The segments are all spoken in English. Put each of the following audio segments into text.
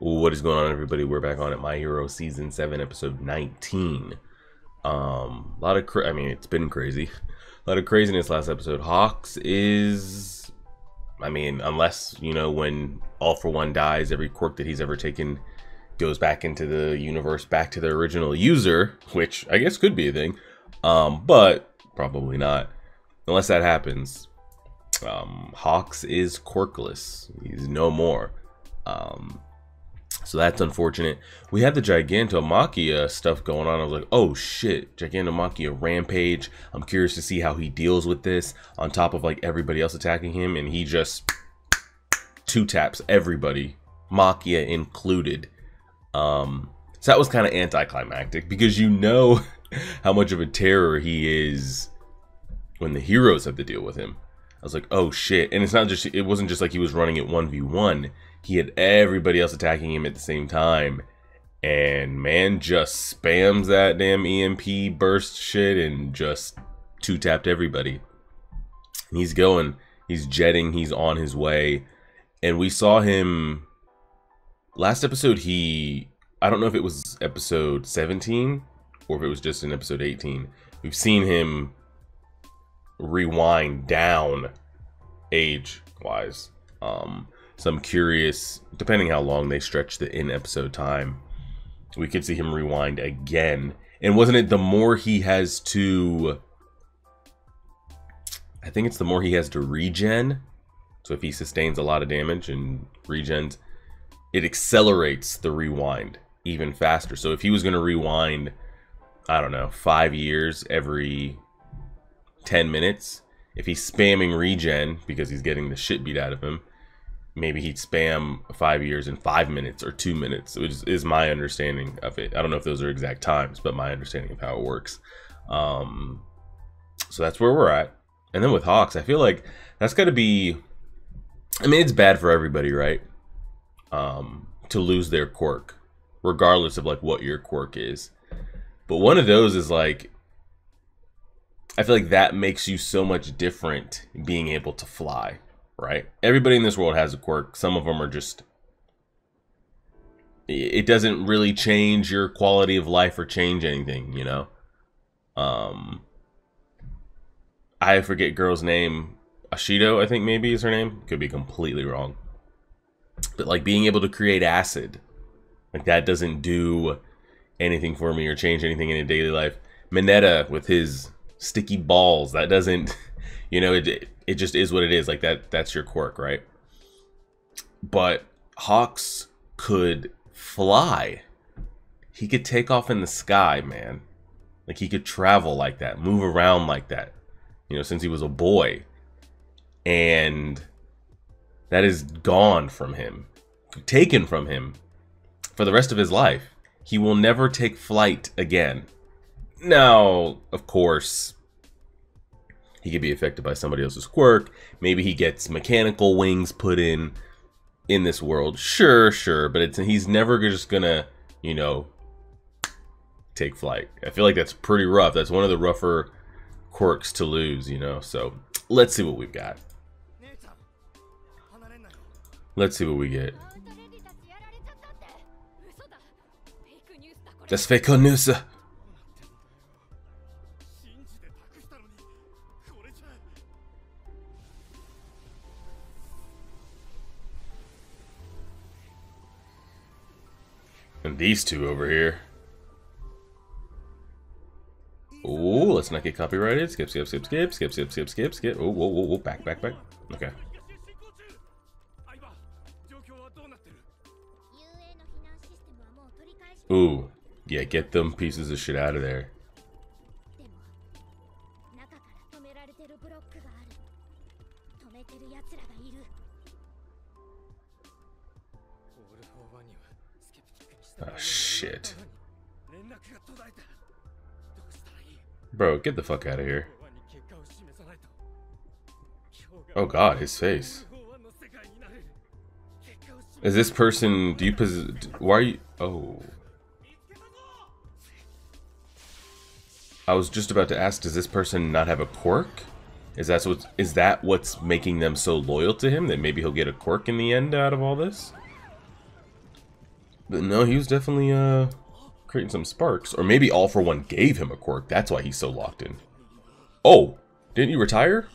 What is going on, everybody? We're back on at My Hero Season 7, Episode 19. I mean, it's been crazy. A lot of craziness last episode. Hawks is... I mean, unless, you know, when All For One dies, every quirk that he's ever taken goes back into the universe, back to the original user, which I guess could be a thing. But probably not. Unless that happens, Hawks is quirkless. He's no more. So that's unfortunate. We had the Gigantomachia stuff going on. I was like, oh shit, Gigantomachia rampage. I'm curious to see how he deals with this on top of like everybody else attacking him, and he just two taps everybody, Machia included. So that was kind of anticlimactic because you know how much of a terror he is when the heroes have to deal with him. I was like, oh shit. And it wasn't just like he was running it 1v1. He had everybody else attacking him at the same time. And man just spams that damn EMP burst shit and just two-tapped everybody. And he's going. He's jetting. He's on his way. And we saw him... Last episode, I don't know if it was episode 17 or if it was just in episode 18. We've seen him rewind down age-wise. So I'm curious, depending how long they stretch the in-episode time, we could see him rewind again. And wasn't it the more he has to... I think it's the more he has to regen. So if he sustains a lot of damage and regens, it accelerates the rewind even faster. So if he was going to rewind, I don't know, 5 years every 10 minutes, if he's spamming regen because he's getting the shit beat out of him, maybe he'd spam 5 years in 5 minutes or 2 minutes, which is my understanding of it. I don't know if those are exact times, but my understanding of how it works. So that's where we're at. And then with Hawks, I feel like that's got to be... I mean, it's bad for everybody, right? To lose their quirk, regardless of like what your quirk is. But one of those is like... I feel like that makes you so much different being able to fly. Right? Everybody in this world has a quirk. Some of them are just... It doesn't really change your quality of life or change anything, you know? I forget girl's name. Ashido, I think maybe is her name. Could be completely wrong. But like being able to create acid, like that doesn't do anything for me or change anything in a daily life. Mineta with his sticky balls, that doesn't... You know, it just is what it is. Like that's your quirk, right? But Hawks could fly. He could take off in the sky, man. Like he could travel like that, move around like that. You know, since he was a boy. And that is gone from him. Taken from him for the rest of his life. He will never take flight again. Now, of course, he could be affected by somebody else's quirk. Maybe he gets mechanical wings put in this world. Sure. But he's never just gonna, you know, take flight. I feel like that's pretty rough. That's one of the rougher quirks to lose, you know. So let's see what we've got. Let's see what we get. That's fake news. And these two over here. Oh, let's not get copyrighted. Skip. Oh, whoa. Back. Okay. Ooh, yeah, get them pieces of shit out of there. Oh, shit. Bro, get the fuck out of here. Oh god, his face. Is this person... Do you possess... Why are you... Oh. I was just about to ask, does this person not have a quirk? Is that what's making them so loyal to him? That maybe he'll get a quirk in the end out of all this? But no, he was definitely creating some sparks. Or maybe All For One gave him a quirk. That's why he's so locked in. Oh, didn't you retire?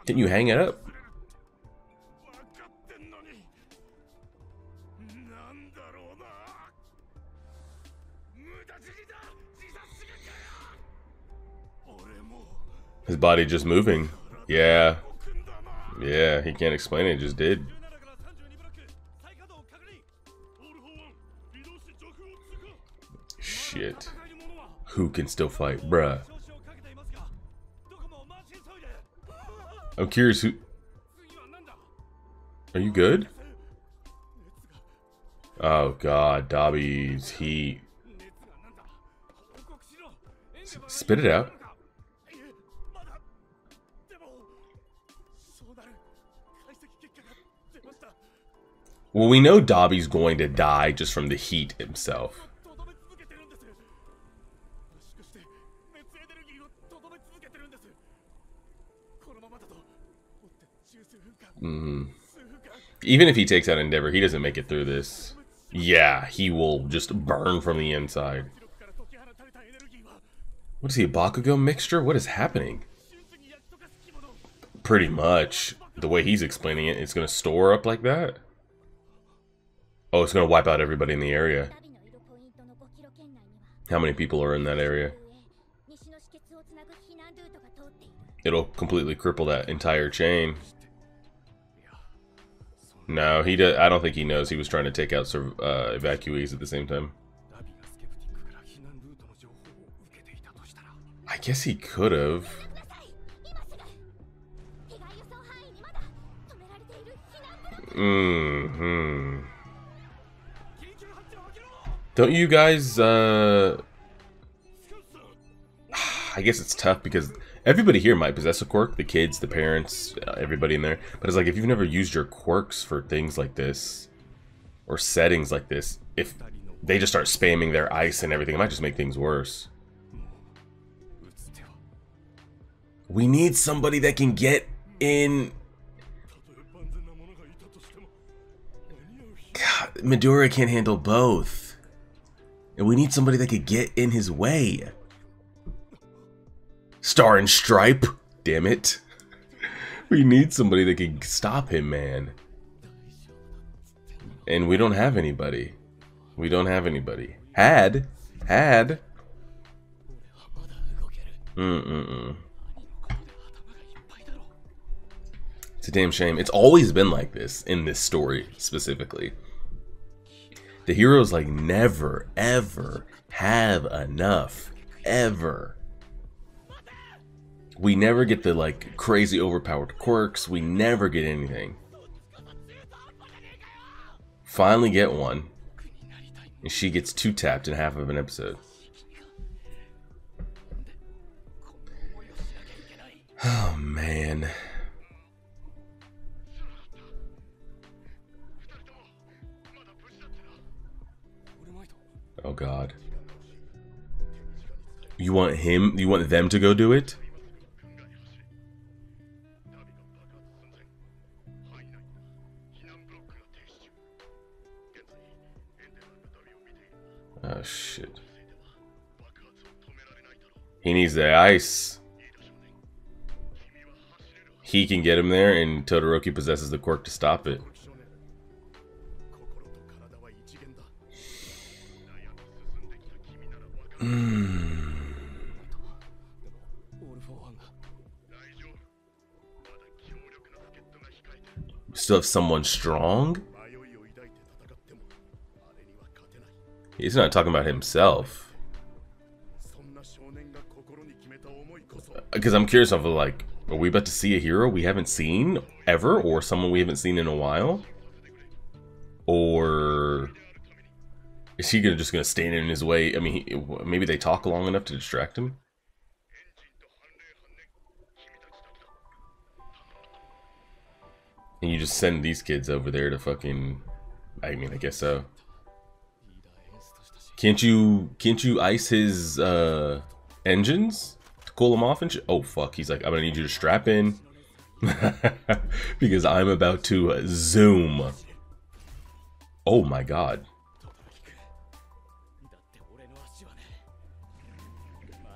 Didn't you hang it up? His body just moving. Yeah. Yeah, he can't explain it, just did. Shit. Who can still fight, bruh? I'm curious who... Are you good? Oh god, Dobby's heat. Spit it out. Well, we know Dobby's going to die just from the heat himself. Even if he takes out Endeavor, he doesn't make it through this. Yeah, he will just burn from the inside. What is he, a Bakugo mixture? What is happening? Pretty much. The way he's explaining it, it's going to store up like that? Oh, it's going to wipe out everybody in the area. How many people are in that area? It'll completely cripple that entire chain. No, he does. I don't think he knows he was trying to take out evacuees at the same time. I guess he could have. Don't you guys, I guess it's tough because everybody here might possess a quirk. The kids, the parents, everybody in there. But it's like, if you've never used your quirks for things like this, or settings like this, if they just start spamming their ice and everything, it might just make things worse. We need somebody that can get in. God, Midoriya can't handle both. And we need somebody that could get in his way. Star and Stripe. Damn it. We need somebody that can stop him, man. And we don't have anybody. We don't have anybody. Had. It's a damn shame. It's always been like this in this story specifically. The heroes like never ever have enough ever. We never get the like crazy overpowered quirks. We never get anything. Finally get one, and she gets 2-tapped in half of an episode. Oh man. Oh god. You want him? You want them to go do it? Oh shit. He needs the ice. He can get him there, and Todoroki possesses the quirk to stop it. Still have someone strong? He's not talking about himself. Because I'm curious of like, are we about to see a hero we haven't seen ever? Or someone we haven't seen in a while? Or is he just gonna stand in his way? I mean, maybe they talk long enough to distract him? And you just send these kids over there to fucking... I mean, I guess so. Can't you ice his engines to cool him off and shit? Oh fuck, he's like, I'm gonna need you to strap in. Because I'm about to zoom. Oh my god.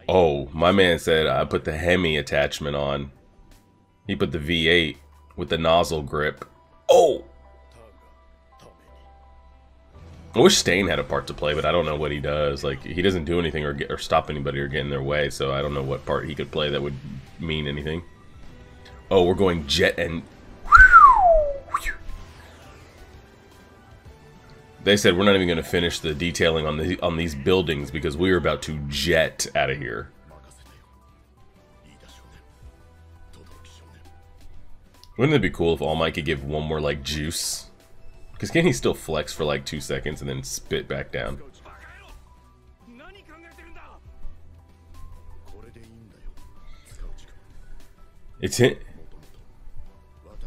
Oh, my man said I put the Hemi attachment on. He put the V8 with the nozzle grip. Oh! I wish Stain had a part to play, but I don't know what he does. Like, he doesn't do anything or stop anybody or get in their way, so I don't know what part he could play that would mean anything. Oh, we're going jet and... They said we're not even going to finish the detailing on these buildings because we are about to jet out of here. Wouldn't it be cool if All Might could give one more, like, juice? Because can't he still flex for, like, 2 seconds and then spit back down? It's him.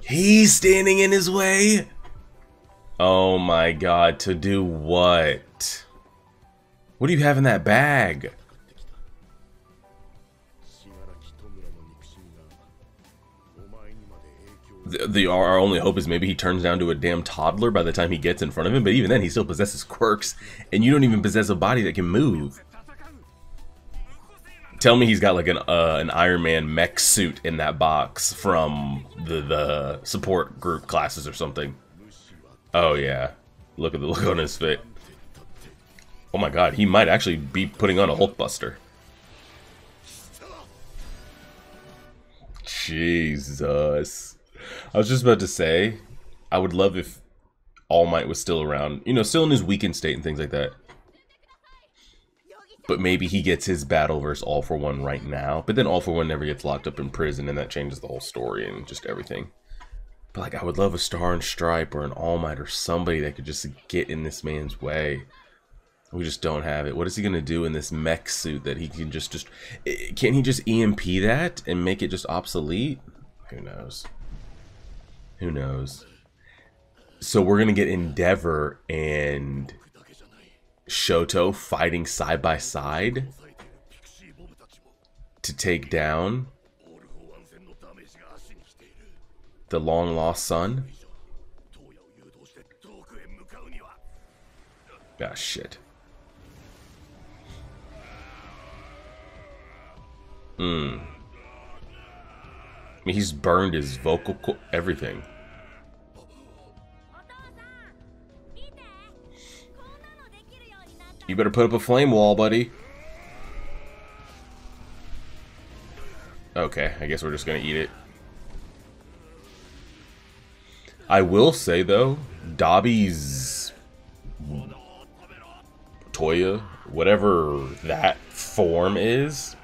He's standing in his way? Oh my god, to do what? What do you have in that bag? Our only hope is maybe he turns down to a damn toddler by the time he gets in front of him, but even then he still possesses quirks, and you don't even possess a body that can move. Tell me he's got like an Iron Man mech suit in that box from the support group classes or something. Oh yeah, look at the look on his face. Oh my god, he might actually be putting on a Hulkbuster. Jesus. I was just about to say, I would love if All Might was still around. You know, still in his weakened state and things like that. But maybe he gets his battle versus All For One right now. But then All For One never gets locked up in prison and that changes the whole story and just everything. But like, I would love a Star and Stripe or an All Might or somebody that could just get in this man's way. We just don't have it. What is he gonna do in this mech suit that he can just can't he just EMP that and make it just obsolete? Who knows? Who knows? So we're gonna get Endeavor and Shoto fighting side by side to take down the long lost son. Ah, shit. I mean, he's burned his vocal everything. You better put up a flame wall, buddy. Okay, I guess we're just gonna eat it. I will say though, Dobby's Toya, whatever that form is,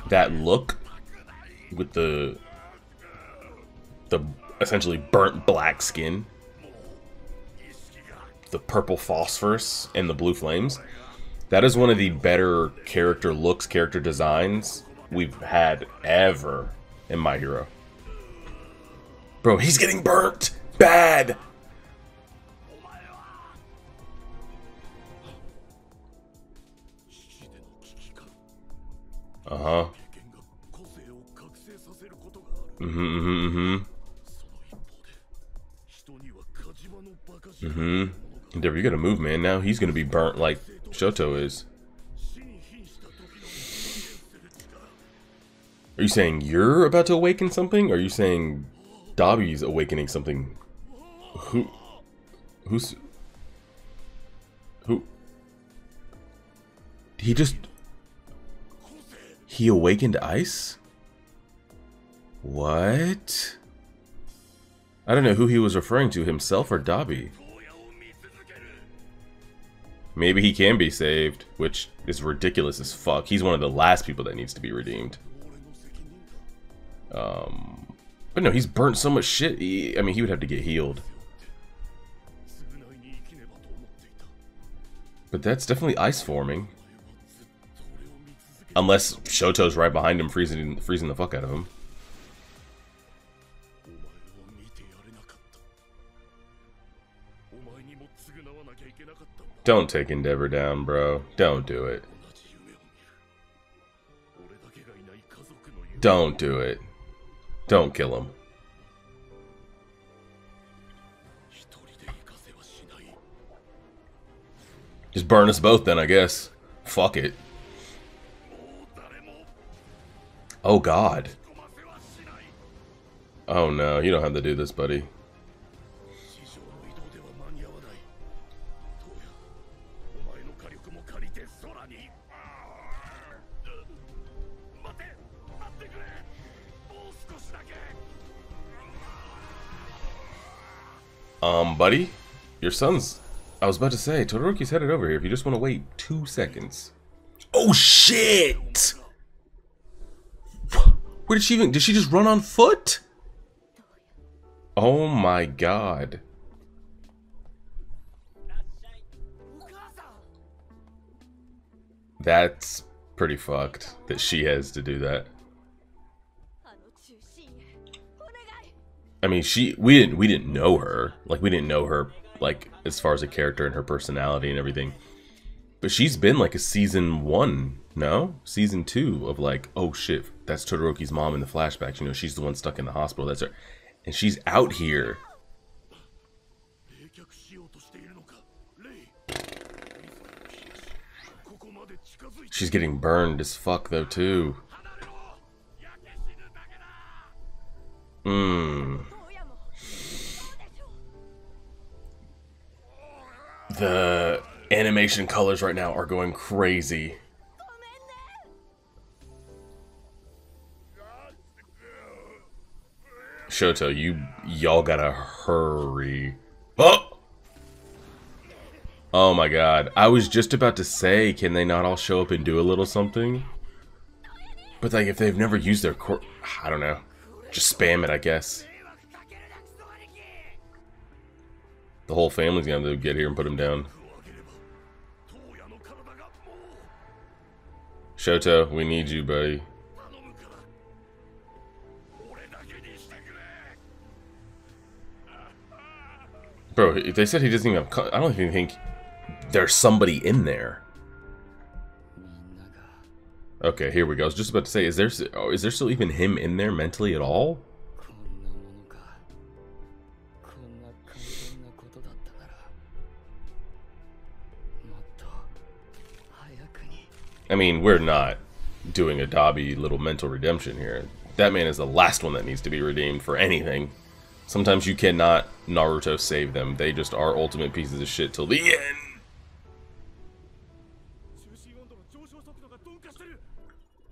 that look with the essentially burnt black skin, the purple phosphorus, and the blue flames, that is one of the better character looks, character designs we've had ever in My Hero. Bro, he's getting burnt bad. Uh-huh. Endeavor, you gotta move, man. Now he's gonna be burnt like Shoto is. Are you saying you're about to awaken something? Or are you saying Dobby's awakening something? Who? He awakened ice? What? I don't know who he was referring to, himself or Dobby. Maybe he can be saved, which is ridiculous as fuck. He's one of the last people that needs to be redeemed. But no, he's burnt so much shit. I mean, he would have to get healed. But that's definitely ice forming. Unless Shoto's right behind him, freezing the fuck out of him. Don't take Endeavor down, bro. Don't do it. Don't do it. Don't kill him. Just burn us both then, I guess. Fuck it. Oh god. Oh no, you don't have to do this, buddy. Buddy? Your son's... I was about to say, Todoroki's headed over here if you just want to wait 2 seconds. Oh shit! Where did she even... Did she just run on foot? Oh my god. That's pretty fucked that she has to do that. I mean, we didn't know her. Like, we didn't know her, like, as far as a character and her personality and everything. But she's been like a season 1, no? Season 2 of like, oh shit, that's Todoroki's mom in the flashbacks. You know, she's the one stuck in the hospital. That's her. And she's out here. She's getting burned as fuck though too. The animation colors right now are going crazy. Shoto, y'all gotta hurry. Oh! Oh my god. I was just about to say, can they not all show up and do a little something? But like, if they've never used their core... I don't know. Just spam it, I guess. The whole family's gonna have to get here and put him down. Shoto, we need you, buddy. Bro, they said he doesn't even have... I don't even think there's somebody in there. Okay, here we go. I was just about to say, is there still even him in there mentally at all? I mean, we're not doing a Dabi little mental redemption here. That man is the last one that needs to be redeemed for anything. Sometimes you cannot Naruto save them. They just are ultimate pieces of shit till the end.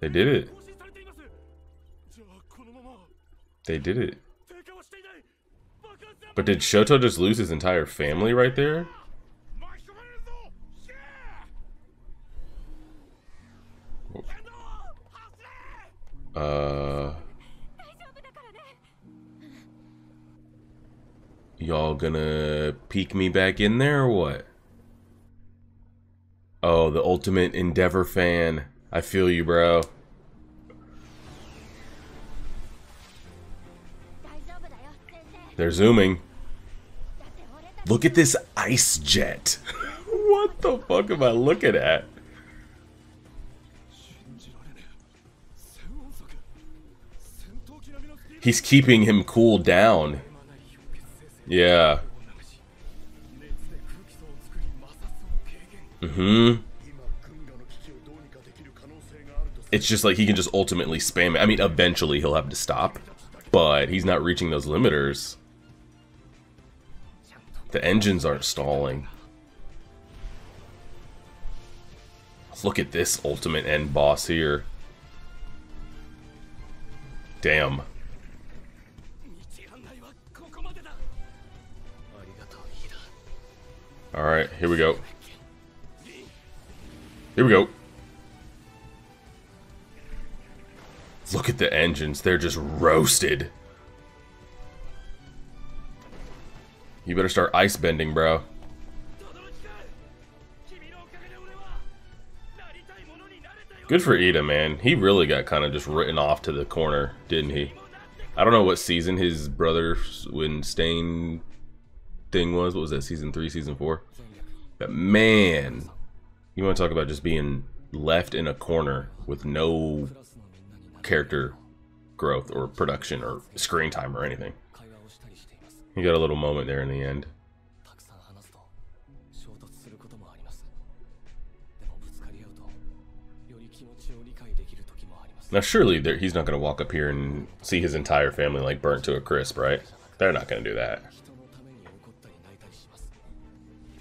They did it. They did it. But did Shoto just lose his entire family right there? Y'all gonna peek me back in there or what? Oh, the ultimate Endeavor fan. I feel you, bro. They're zooming. Look at this ice jet. What the fuck am I looking at? He's keeping him cool down. Yeah. It's just like he can just ultimately spam it. I mean, eventually he'll have to stop, but he's not reaching those limiters. The engines aren't stalling. Look at this ultimate end boss here. Damn. Alright, here we go. Here we go. Look at the engines. They're just roasted. You better start ice bending, bro. Good for Ida, man. He really got kind of just written off to the corner, didn't he? I don't know what season his brother when Stain thing was. What was that, season 3, season 4? But man, you want to talk about just being left in a corner with no character growth or production or screen time or anything. You got a little moment there in the end. Now, surely he's not going to walk up here and see his entire family, like, burnt to a crisp, right? They're not going to do that.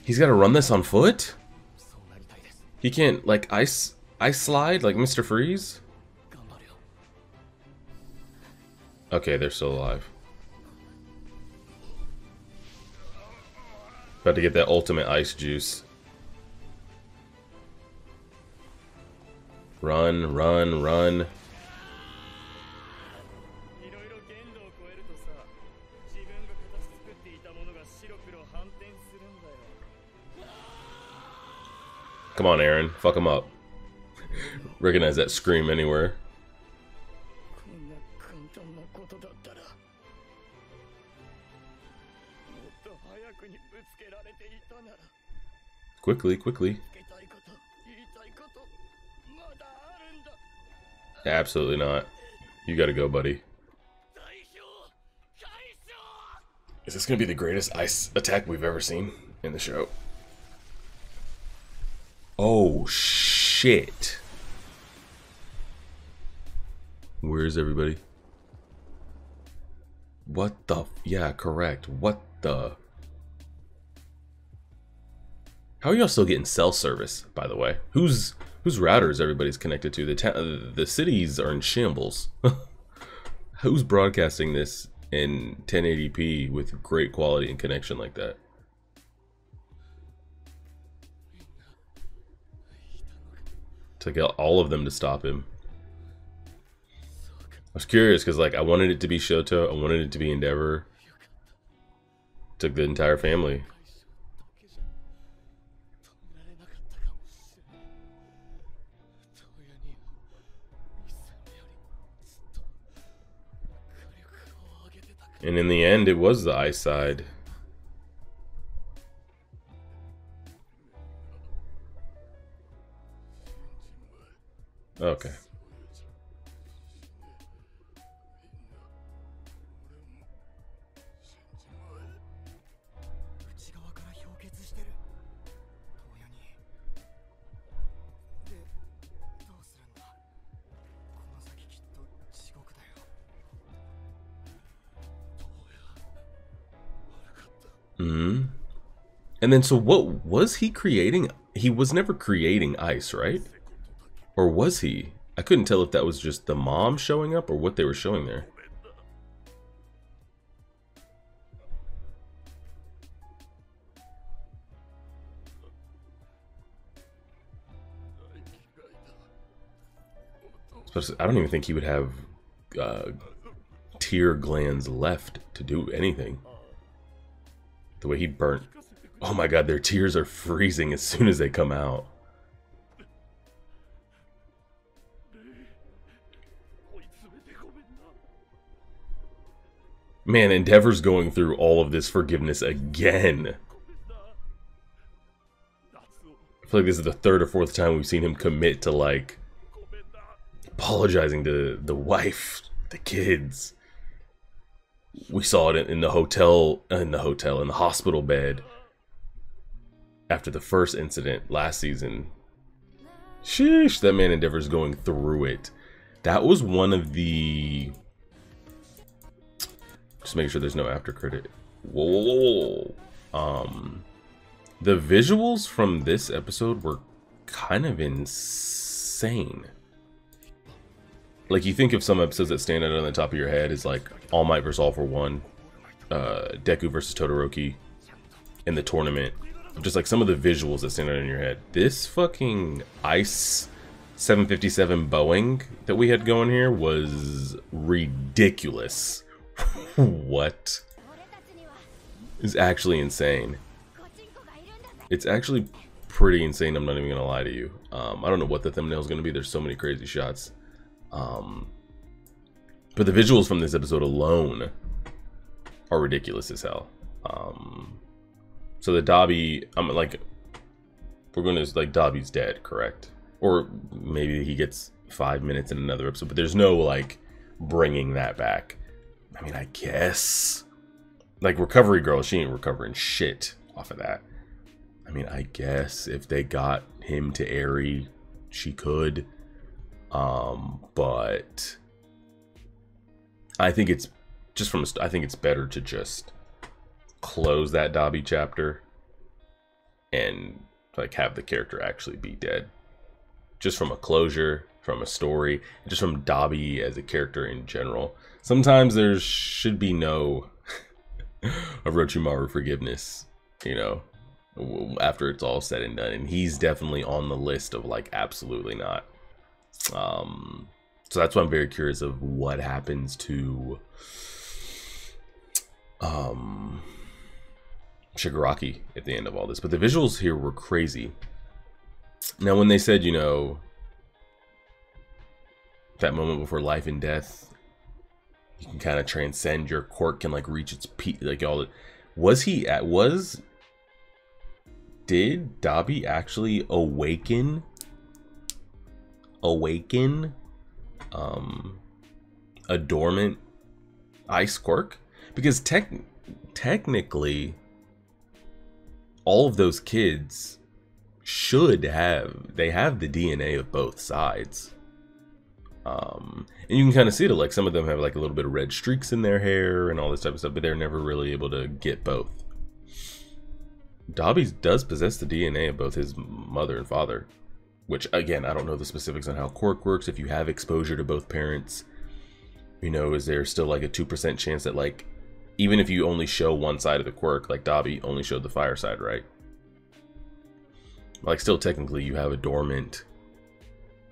He's got to run this on foot? He can't, like, ice slide like Mr. Freeze? Okay, they're still alive. About to get that ultimate ice juice. Run, run, run. Come on, Aaron. Fuck him up. Recognize that scream anywhere. Quickly, quickly. Absolutely not. You gotta go, buddy. Is this gonna be the greatest ice attack we've ever seen in the show? Oh, shit. Where's everybody? What the? Yeah, correct. What the? How are y'all still getting cell service, by the way? Whose routers everybody's connected to? The cities are in shambles. Who's broadcasting this in 1080p with great quality and connection like that? To get all of them to stop him. I was curious because, like, I wanted it to be Shoto, I wanted it to be Endeavor. Took the entire family. And in the end, it was the ice side. Okay. Mm-hmm. And then, so what was he creating? He was never creating ice, right? Or was he? I couldn't tell if that was just the mom showing up or what they were showing there. Especially, I don't even think he would have tear glands left to do anything. The way he burnt. Oh my god, their tears are freezing as soon as they come out. Man, Endeavor's going through all of this forgiveness again. I feel like this is the third or fourth time we've seen him commit to, like, apologizing to the wife, the kids. We saw it in the hospital bed after the first incident last season. Sheesh, that man Endeavor's going through it. That was one of the... Just make sure there's no after credit. Whoa. The visuals from this episode were kind of insane. Like, you think of some episodes that stand out on the top of your head is like All Might vs. All for One, Deku versus Todoroki in the tournament. Just like some of the visuals that stand out in your head. This fucking Ice 757 Boeing that we had going here was ridiculous. What? Is actually insane. It's actually pretty insane, I'm not even gonna lie to you. I don't know what the thumbnail is gonna be. There's so many crazy shots. But the visuals from this episode alone are ridiculous as hell. So the Dobby, like, we're gonna, like, Dobby's dead, correct? Or maybe he gets 5 minutes in another episode, but there's no, like, bringing that back. I mean, I guess, like, Recovery Girl, she ain't recovering shit off of that. I mean, I guess if they got him to Aerie, she could. But I think it's just I think it's better to just close that Dobby chapter and like have the character actually be dead, just from a closure, from a story, just from Dobby as a character in general. Sometimes there should be no Orochimaru forgiveness, you know, after it's all said and done, and he's definitely on the list of like absolutely not. So that's why I'm very curious of what happens to Shigaraki at the end of all this. But the visuals here were crazy. Now when they said, you know, that moment before life and death, you can kind of transcend, your quirk can like reach its peak, like all it did Dobby actually awaken a dormant ice quirk? Because technically all of those kids should have, they have the DNA of both sides. And you can kind of see it, like some of them have like a little bit of red streaks in their hair and all this type of stuff, but they're never really able to get both. Dobby does possess the DNA of both his mother and father, which again, I don't know the specifics on how quirk works. If you have exposure to both parents, you know, is there still like a 2% chance that like, even if you only show one side of the quirk, like Dobby only showed the fire side, right? Like still technically you have a dormant,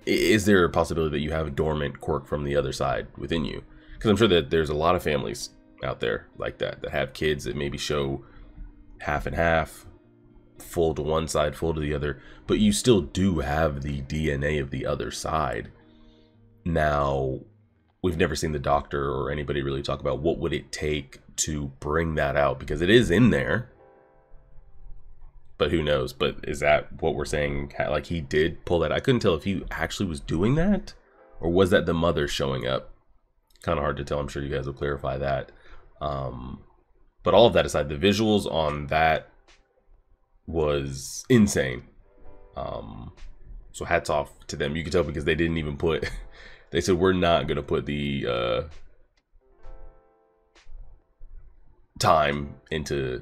is there a possibility that you have a dormant quirk from the other side within you? Because I'm sure that there's a lot of families out there like that have kids that maybe show half and half, full to one side, full to the other, but you still do have the DNA of the other side. Now, we've never seen the doctor or anybody really talk about what would it take to bring that out, because it is in there. But who knows? But is that what we're saying? Like he did pull that? I couldn't tell if he actually was doing that, or was that the mother showing up? Kind of hard to tell. I'm sure you guys will clarify that. But all of that aside, the visuals on that was insane. So hats off to them. You can tell because they didn't even put, they said, we're not going to put the time into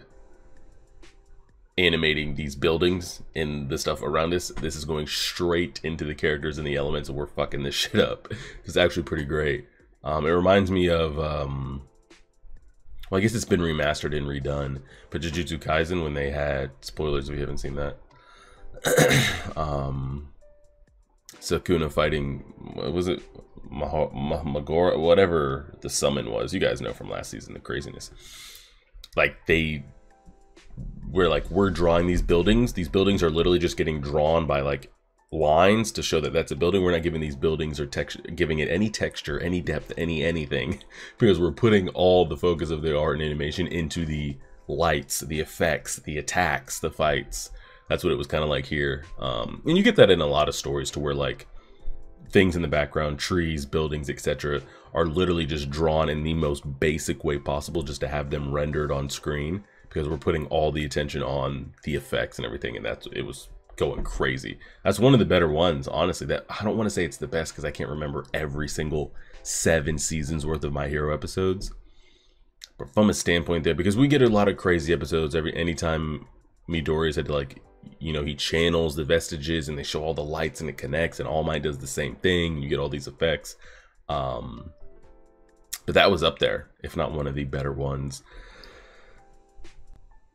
animating these buildings and the stuff around us. This is going straight into the characters and the elements, and we're fucking this shit up. It's actually pretty great. It reminds me of, well, I guess it's been remastered and redone, but Jujutsu Kaisen, when they had, spoilers if you haven't seen that, Sukuna fighting, what was it, Magora, whatever the summon was. You guys know from last season, the craziness. Like we're drawing these buildings. These buildings are literally just getting drawn by like lines to show that that's a building. We're not giving these buildings or giving it any texture, any depth, anything, because we're putting all the focus of the art and animation into the lights, the effects, the attacks, the fights. That's what it was kind of like here. And you get that in a lot of stories, to where like things in the background, trees, buildings, etc., are literally just drawn in the most basic way possible, just to have them rendered on screen, because we're putting all the attention on the effects and everything. And it was going crazy. That's one of the better ones, honestly. That I don't want to say it's the best, because I can't remember every single 7 seasons worth of My Hero episodes, but from a standpoint there, because we get a lot of crazy episodes anytime Midori's had to, like, you know, he channels the vestiges and they show all the lights and it connects, and All Might does the same thing. You get all these effects. But that was up there, if not one of the better ones.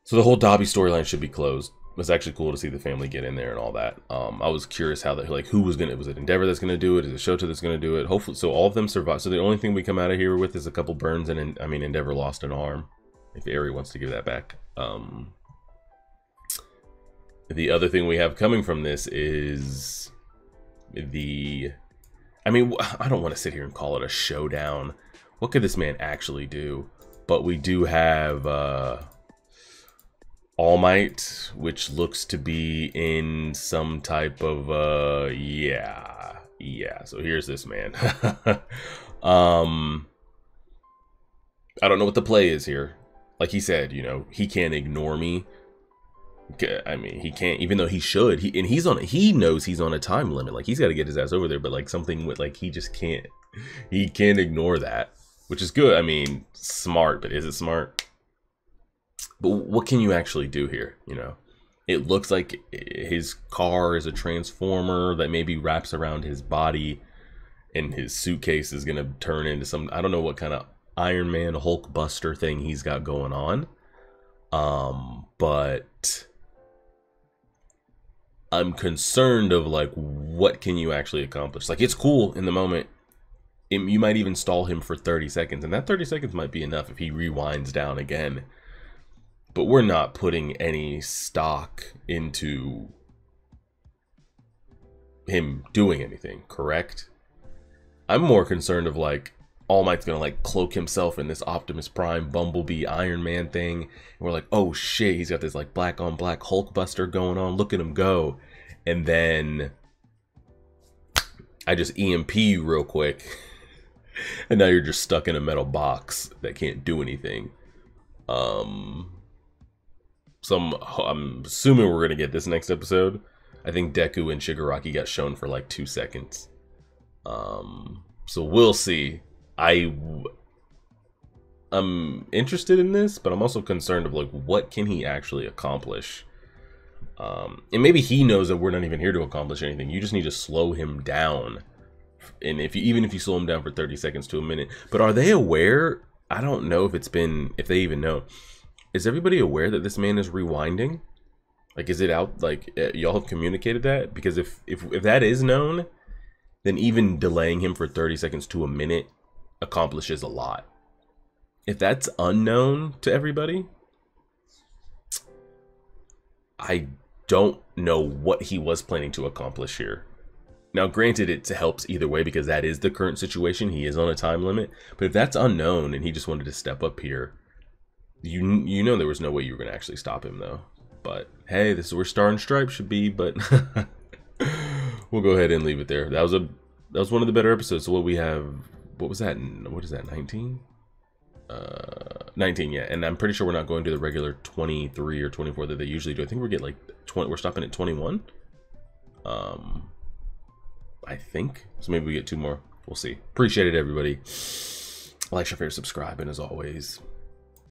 So the whole Dobby storyline should be closed. It was actually cool to see the family get in there and all that. I was curious how that, like, who was gonna, was it Endeavor that's gonna do it? Is it Shota that's gonna do it? Hopefully, so all of them survive. So the only thing we come out of here with is a couple burns, and I mean, Endeavor lost an arm, if Eri wants to give that back. The other thing we have coming from this is I mean, I don't want to sit here and call it a showdown. What could this man actually do? But we do have All Might, which looks to be in some type of yeah. So here's this man. I don't know what the play is here. Like he said, you know, he can't ignore me. I mean, he can't, even though he should. He knows he's on a time limit. Like, he's got to get his ass over there. But like something with like he just can't. He can't ignore that, which is good. I mean, smart, but is it smart? But what can you actually do here? You know, it looks like his car is a transformer that maybe wraps around his body, and his suitcase is gonna turn into some, I don't know what kind of Iron Man Hulk Buster thing he's got going on. But I'm concerned of like, what can you actually accomplish? Like, it's cool in the moment. You might even stall him for 30 seconds, and that 30 seconds might be enough if he rewinds down again. But we're not putting any stock into him doing anything, correct? I'm more concerned of like, All Might's gonna like cloak himself in this Optimus Prime, Bumblebee, Iron Man thing. And we're like, oh shit, he's got this like black on black Hulk Buster going on. Look at him go. And then I just EMP you real quick. And now you're just stuck in a metal box that can't do anything. So I'm assuming we're gonna get this next episode. I think Deku and Shigaraki got shown for like 2 seconds. So we'll see. I'm interested in this, but I'm also concerned of like, what can he actually accomplish? And maybe he knows that we're not even here to accomplish anything. You just need to slow him down. And even if you slow him down for 30 seconds to a minute. But are they aware? I don't know if they even know. Is everybody aware that this man is rewinding? Like, is it out? Like, y'all have communicated that? Because if that is known, then even delaying him for 30 seconds to a minute accomplishes a lot. If that's unknown to everybody, I don't know what he was planning to accomplish here. Now, granted, it helps either way because that is the current situation. He is on a time limit. But if that's unknown and he just wanted to step up here, you know there was no way you were going to actually stop him, though. But hey, this is where Star and Stripe should be. But we'll go ahead and leave it there. That was one of the better episodes. So what we have, what was that? What is that? 19? 19, yeah. And I'm pretty sure we're not going to the regular 23 or 24 that they usually do. I think we get like 20. We're stopping at 21. I think so. Maybe we get 2 more. We'll see. Appreciate it, everybody. Like, share, subscribe, and as always,